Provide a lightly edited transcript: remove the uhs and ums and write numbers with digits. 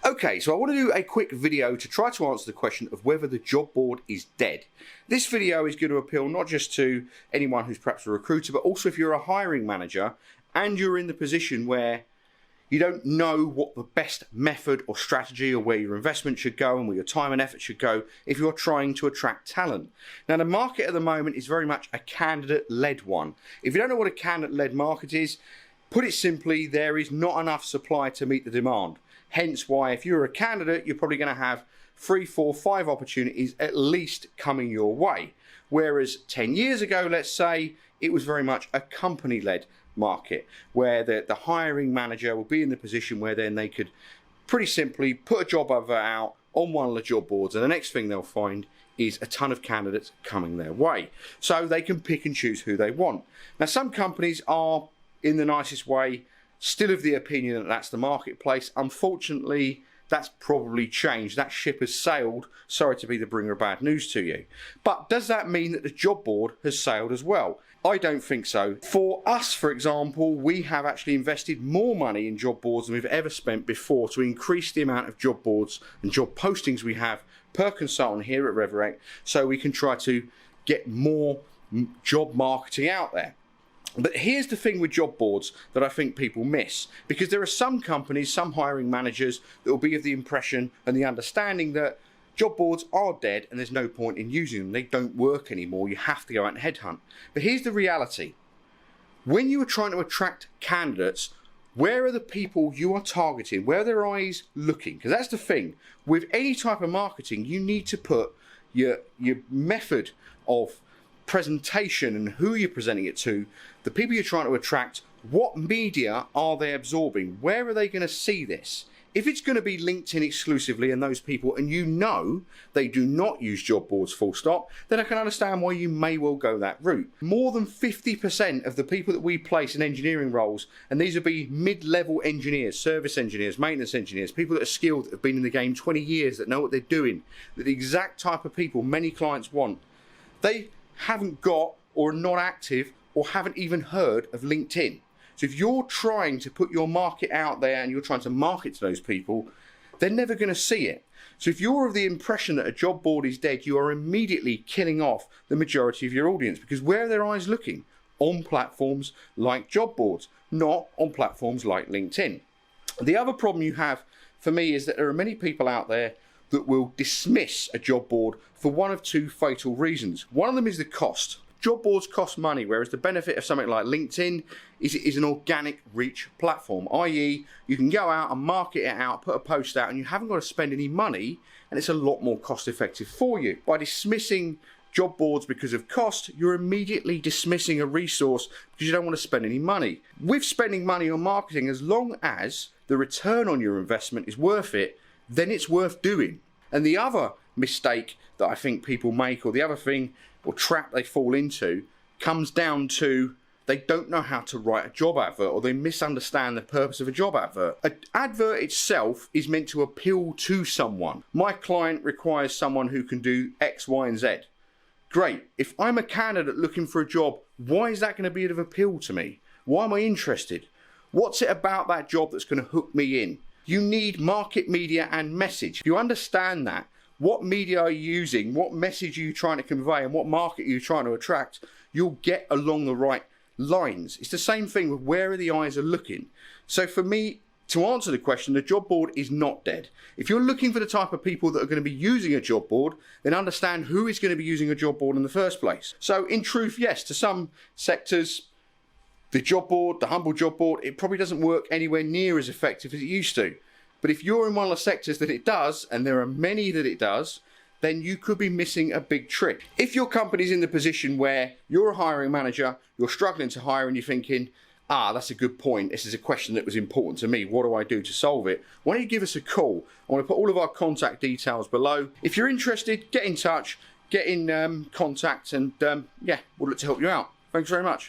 Okay, so I want to do a quick video to try to answer the question of whether the job board is dead. This video is going to appeal not just to anyone who's perhaps a recruiter, but also if you're a hiring manager and you're in the position where you don't know what the best method or strategy or where your investment should go and where your time and effort should go if you're trying to attract talent. Now, the market at the moment is very much a candidate-led one. If you don't know what a candidate-led market is, put it simply, there is not enough supply to meet the demand. Hence why if you're a candidate, you're probably going to have 3, 4, 5 opportunities at least coming your way. Whereas 10 years ago, let's say, it was very much a company-led market where the hiring manager will be in the position where then they could pretty simply put a job advert out on one of the job boards, and the next thing they'll find is a ton of candidates coming their way. So they can pick and choose who they want. Now, some companies are, in the nicest way, still of the opinion that that's the marketplace. Unfortunately, that's probably changed. That ship has sailed. Sorry to be the bringer of bad news to you. But does that mean that the job board has sailed as well? I don't think so. For us, for example, we have actually invested more money in job boards than we've ever spent before to increase the amount of job boards and job postings we have per consultant here at Reverect, so we can try to get more job marketing out there. But here's the thing with job boards that I think people miss, because there are some companies, some hiring managers that will be of the impression and the understanding that job boards are dead and there's no point in using them. They don't work anymore. You have to go out and headhunt. But here's the reality. When you are trying to attract candidates, where are the people you are targeting? Where are their eyes looking? Because that's the thing. With any type of marketing, you need to put your method of presentation and who you're presenting it to, the people you're trying to attract, what media are they absorbing? Where are they going to see this? If it's going to be LinkedIn exclusively and those people, and you know they do not use job boards full stop, then I can understand why you may well go that route. More than 50% of the people that we place in engineering roles, and these would be mid-level engineers, service engineers, maintenance engineers, people that are skilled, that have been in the game 20 years, that know what they're doing, that the exact type of people many clients want, they haven't got or are not active or haven't even heard of LinkedIn. So if you're trying to put your market out there and you're trying to market to those people, they're never going to see it. So if you're of the impression that a job board is dead, you are immediately killing off the majority of your audience, because where are their eyes looking? On platforms like job boards, not on platforms like LinkedIn. The other problem you have for me is that there are many people out there that will dismiss a job board for one of two fatal reasons. One of them is the cost. Job boards cost money, whereas the benefit of something like LinkedIn is it is an organic reach platform, i.e. you can go out and market it out, put a post out, and you haven't got to spend any money, and it's a lot more cost effective for you. By dismissing job boards because of cost, you're immediately dismissing a resource because you don't want to spend any money. With spending money on marketing, as long as the return on your investment is worth it, then it's worth doing. And the other mistake that I think people make, or the other thing or trap they fall into, comes down to they don't know how to write a job advert, or they misunderstand the purpose of a job advert. An advert itself is meant to appeal to someone. My client requires someone who can do X, Y, and Z. Great. If I'm a candidate looking for a job, why is that going to be of appeal to me? Why am I interested? What's it about that job that's going to hook me in? You need market media and message. If you understand that, what media are you using, what message are you trying to convey, and what market are you trying to attract, you'll get along the right lines. It's the same thing with where the eyes are looking. So for me, to answer the question, the job board is not dead. If you're looking for the type of people that are going to be using a job board, then understand who is going to be using a job board in the first place. So in truth, yes, to some sectors, the job board, the humble job board, it probably doesn't work anywhere near as effective as it used to. But if you're in one of the sectors that it does, and there are many that it does, then you could be missing a big trick. If your company's in the position where you're a hiring manager, you're struggling to hire, and you're thinking, that's a good point, this is a question that was important to me, what do I do to solve it? Why don't you give us a call? I want to put all of our contact details below. If you're interested, get in touch, get in contact, and yeah, we'll look to help you out. Thanks very much.